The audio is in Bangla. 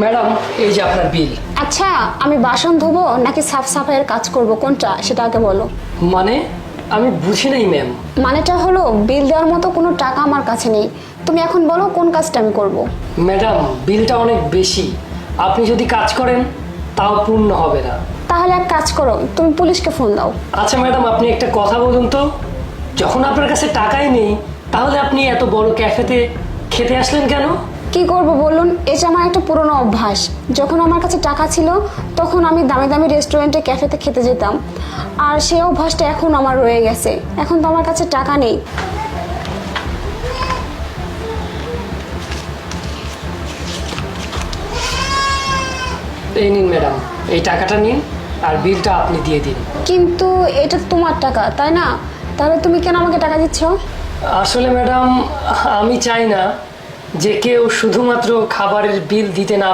ম্যাডাম, এই যে আপনার বিল। আচ্ছা, আমি বাসন ধোবো নাকি সাফ সাফাইয়ের কাজ করব, কোনটা সেটা আগে বলো। মানে আমি বুঝি নাই ম্যাম। মানেটা হলো বিল দেওয়ার মতো কোনো টাকা আমার কাছে নেই। তুমি এখন বলো কোন কাজটা আমি করব। ম্যাডাম, বিলটা অনেক বেশি। আপনি যদি কাজ করেন তাও পূর্ণ হবে না। তাহলে এক কাজ করো, তুমি পুলিশকে ফোন দাও। আচ্ছা ম্যাডাম, আপনি একটা কথা বলুন তো, যখন আপনার কাছে টাকাই নেই তাহলে আপনি এত বড় ক্যাফেতে খেতে আসলেন কেন? কি করব বলুন, এটা আমার একটা পুরনো অভ্যাস। যখন আমার কাছে টাকা ছিল তখন আমি দামি দামি রেস্টুরেন্টে ক্যাফেতে খেতে যেতাম, আর সেই অভ্যাসটা এখন আমার রয়ে গেছে। এখন তো আমার কাছে টাকা নেই। এই নিন ম্যাডাম, এই টাকাটা নিন আর বিলটা আপনি দিয়ে দিন। কিন্তু এটা তো তোমার টাকা, তাই না? তাহলে তুমি কেন আমাকে টাকা দিচ্ছ? আসলে ম্যাডাম, আমি চাই না যে কেউ শুধুমাত্র খাবারের বিল দিতে না